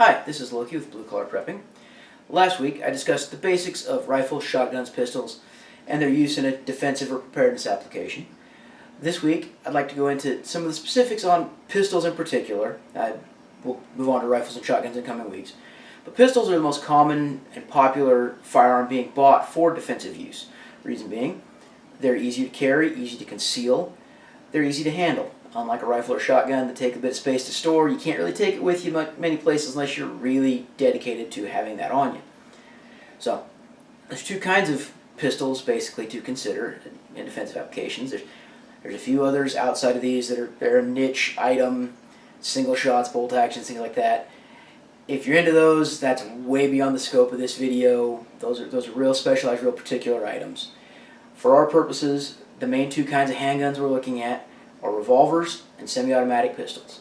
Hi, this is Loki with Blue Collar Prepping. Last week I discussed the basics of rifles, shotguns, pistols, and their use in a defensive or preparedness application. This week I'd like to go into some of the specifics on pistols in particular. We'll move on to rifles and shotguns in coming weeks. But pistols are the most common and popular firearm being bought for defensive use. Reason being, they're easy to carry, easy to conceal, they're easy to handle. Unlike a rifle or shotgun that take a bit of space to store, you can't really take it with you many places unless you're really dedicated to having that on you. So, there's two kinds of pistols basically to consider in defensive applications. There's a few others outside of these that are a niche item, single shots, bolt actions, things like that. If you're into those, that's way beyond the scope of this video. Those are real specialized, real particular items. For our purposes, the main two kinds of handguns we're looking at are revolvers and semi-automatic pistols.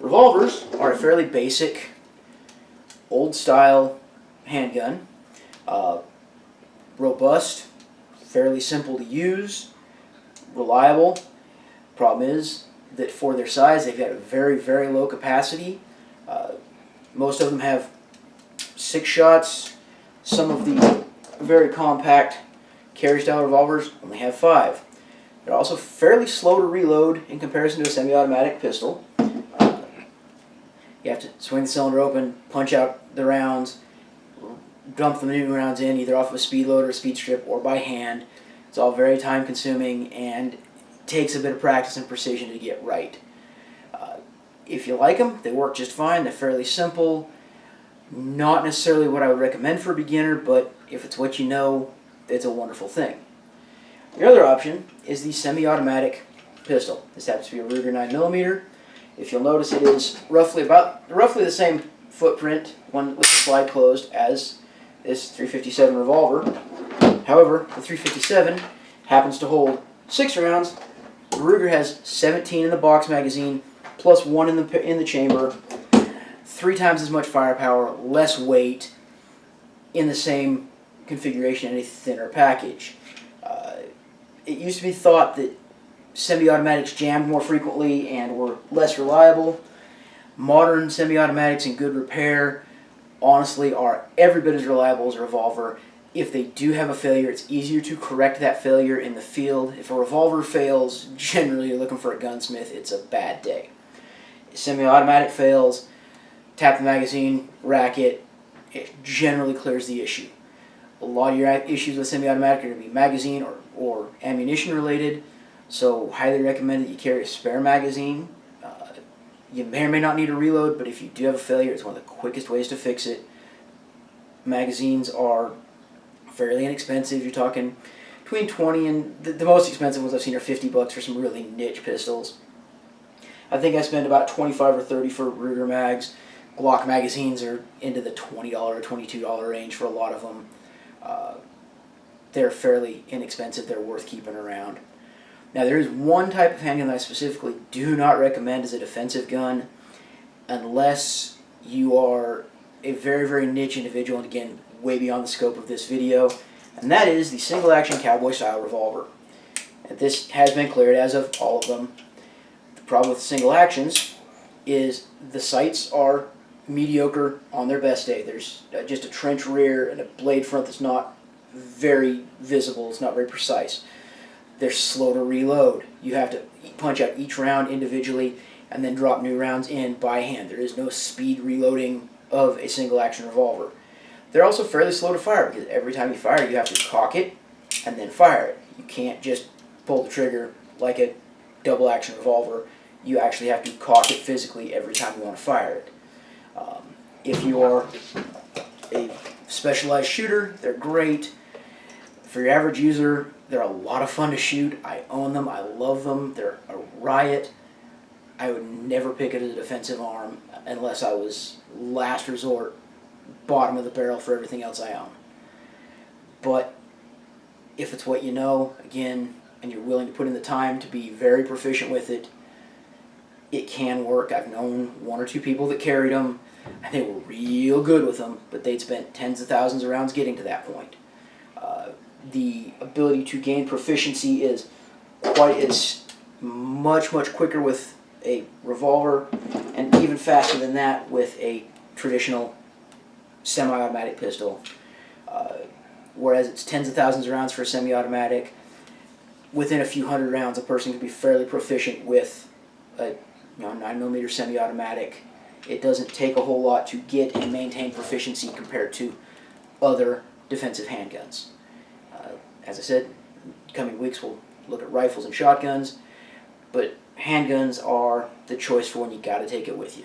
Revolvers are a fairly basic, old-style handgun. Robust, fairly simple to use, reliable. Problem is that for their size, they've got a very, very low capacity. Most of them have 6 shots. Some of the very compact carry-style revolvers only have 5. They're also fairly slow to reload in comparison to a semi-automatic pistol. You have to swing the cylinder open, punch out the rounds, dump the new rounds in either off of a speed loader or a speed strip or by hand. It's all very time consuming and takes a bit of practice and precision to get right. If you like them, they work just fine. They're fairly simple. Not necessarily what I would recommend for a beginner, but if it's what you know, it's a wonderful thing. Your other option is the semi-automatic pistol. This happens to be a Ruger 9mm. If you'll notice, it is roughly the same footprint, one with the slide closed, as this .357 revolver. However, the .357 happens to hold 6 rounds. The Ruger has 17 in the box magazine, plus 1 in the chamber. 3 times as much firepower, less weight, in the same configuration in a thinner package. It used to be thought that semi-automatics jammed more frequently and were less reliable. Modern semi-automatics in good repair honestly are every bit as reliable as a revolver. If they do have a failure, it's easier to correct that failure in the field. If a revolver fails, generally you're looking for a gunsmith, it's a bad day. Semi-automatic fails, tap the magazine, rack it, it generally clears the issue. A lot of your issues with semi-automatic are going to be magazine or ammunition related, so highly recommend that you carry a spare magazine. You may or may not need to reload, but if you do have a failure, it's one of the quickest ways to fix it. Magazines are fairly inexpensive. You're talking between 20 and the most expensive ones I've seen are $50 for some really niche pistols. I think I spend about $25 or $30 for Ruger mags. Glock magazines are into the $20 or $22 range for a lot of them. They're fairly inexpensive. They're worth keeping around. Now, there is one type of handgun that I specifically do not recommend as a defensive gun unless you are a very, very niche individual, and again, way beyond the scope of this video, and that is the single-action cowboy-style revolver. And this has been cleared as of all of them. The problem with single actions is the sights are mediocre on their best day. There's just a trench rear and a blade front that's not very visible. It's not very precise. They're slow to reload. You have to punch out each round individually and then drop new rounds in by hand. There is no speed reloading of a single action revolver. They're also fairly slow to fire because every time you fire, you have to cock it and then fire it. You can't just pull the trigger like a double action revolver. You actually have to cock it physically every time you want to fire it. If you are a specialized shooter, they're great. For your average user, they're a lot of fun to shoot. I own them. I love them. They're a riot. I would never pick it as a defensive arm unless I was last resort, bottom of the barrel for everything else I own. But if it's what you know, again, and you're willing to put in the time to be very proficient with it, it can work. I've known 1 or 2 people that carried them, and they were real good with them, but they'd spent tens of thousands of rounds getting to that point. The ability to gain proficiency is much quicker with a revolver, and even faster than that with a traditional semi-automatic pistol. Whereas it's tens of thousands of rounds for a semi-automatic, within a few hundred rounds, a person can be fairly proficient with a 9mm semi-automatic. It doesn't take a whole lot to get and maintain proficiency compared to other defensive handguns. As I said, in coming weeks we'll look at rifles and shotguns, but handguns are the choice for when you got to take it with you.